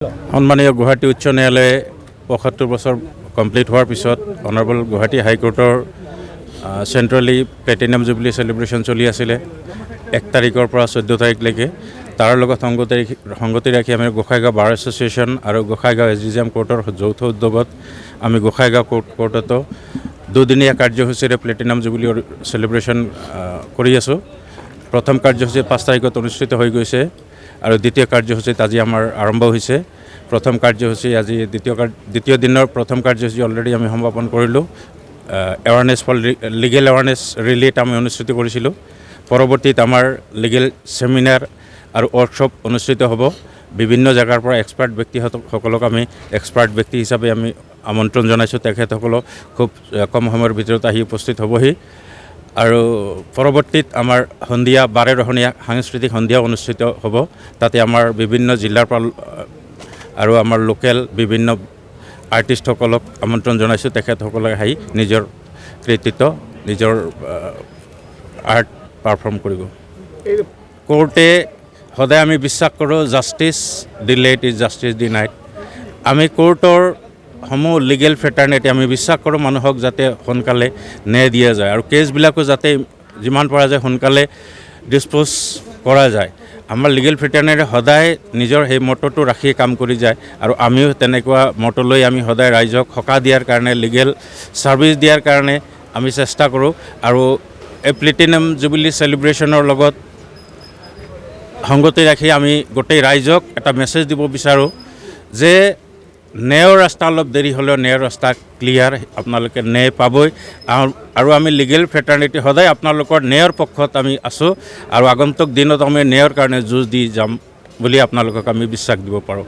সন্মানীয় গুৱাহাটী উচ্চ ন্যায়ালয়ে ৭৫ বছৰ কমপ্লিট হোৱাৰ পিছত অনাৰেবল গুৱাহাটী হাইকোৰ্টৰ চেণ্ট্ৰেলি প্লেটিনাম জুবিলি চেলিব্ৰেশ্যন চলি আছিলে ১ তাৰিখৰ পৰা ১৪ তাৰিখলৈকে। তাৰ লগত সংগতি ৰাখি আমি গোসাইগাঁও বাৰ এছ'চিয়েশ্যন আৰু গোসাইগাঁও এছডিজিএম কোৰ্টৰ যৌথ উদ্যোগত আমি গোসাইগাঁও কোৰ্টতো দুদিনীয়া কাৰ্যসূচীৰে প্লেটিনাম জুবিলি চেলিব্ৰেশ্যন কৰি আছোঁ। প্ৰথম কাৰ্যসূচী ৫ তাৰিখত অনুষ্ঠিত হৈ গৈছে আৰু দ্বিতীয় কাৰ্যসূচীত আজি আমাৰ আৰম্ভ হৈছে। প্ৰথম কাৰ্যসূচী আজি দ্বিতীয় দিনৰ প্ৰথম কাৰ্যসূচী অলৰেডি আমি সমাপন কৰিলোঁ। এৱাৰনেছ ফৰ লিগেল এৱাৰনেছ ৰিলিত আমি অনুষ্ঠিত কৰিছিলোঁ। পৰৱৰ্তীত আমাৰ লিগেল ছেমিনাৰ আৰু ৱৰ্কশ্বপ অনুষ্ঠিত হ'ব। বিভিন্ন জেগাৰ পৰা এক্সপাৰ্ট ব্যক্তিসকলক আমি এক্সপাৰ্ট ব্যক্তি হিচাপে আমি আমন্ত্ৰণ জনাইছোঁ। তেখেতসকলক খুব কম সময়ৰ ভিতৰত আহি উপস্থিত হ'বহি। আৰু পৰৱৰ্তীত আমাৰ সন্ধিয়া বাৰেৰহণীয়া সাংস্কৃতিক সন্ধিয়া অনুষ্ঠিত হ'ব। তাতে আমাৰ বিভিন্ন জিলাৰ পৰা আৰু আমাৰ লোকেল বিভিন্ন আৰ্টিষ্টসকলক আমন্ত্ৰণ জনাইছোঁ। তেখেতসকলে আহি নিজৰ কৃতিত্ব নিজৰ আৰ্ট পাৰফৰ্ম কৰিব। কোৰ্টে সদায় আমি বিশ্বাস কৰোঁ justice delayed is justice denied. আমি কোৰ্টৰ সমূহ লিগেল ফ্ৰেটাৰ্নিটি আমি বিশ্বাস কৰোঁ মানুহক যাতে সোনকালে ন্যায় দিয়া যায় আৰু কেছবিলাকো যাতে যিমান পৰা যায় সোনকালে ডিছপ'জ কৰা যায়। আমাৰ লিগেল ফ্ৰেটাৰ্নিটি সদায় নিজৰ সেই মটটো ৰাখি কাম কৰি যায় আৰু আমিও তেনেকুৱা মটটো লৈ আমি সদায় ৰাইজক সকাহ দিয়াৰ কাৰণে লিগেল ছাৰ্ভিচ দিয়াৰ কাৰণে আমি চেষ্টা কৰোঁ। আৰু এই প্লেটিনাম জুবিলি চেলিব্ৰেশ্যনৰ লগত সংগতি ৰাখি আমি গোটেই ৰাইজক এটা মেছেজ দিব বিচাৰোঁ যে ন্যায়ৰ ৰাস্তা অলপ দেৰি হ'লেও ন্যায়ৰ ৰাস্তা ক্লিয়াৰ, আপোনালোকে ন্যায় পাবই। আৰু আমি লিগেল ফ্ৰেটাৰ্নিটি সদায় আপোনালোকৰ ন্যায়ৰ পক্ষত আমি আছোঁ আৰু আগন্তুক দিনত আমি ন্যায়ৰ কাৰণে যুঁজ দি যাম বুলি আপোনালোকক আমি বিশ্বাস দিব পাৰোঁ।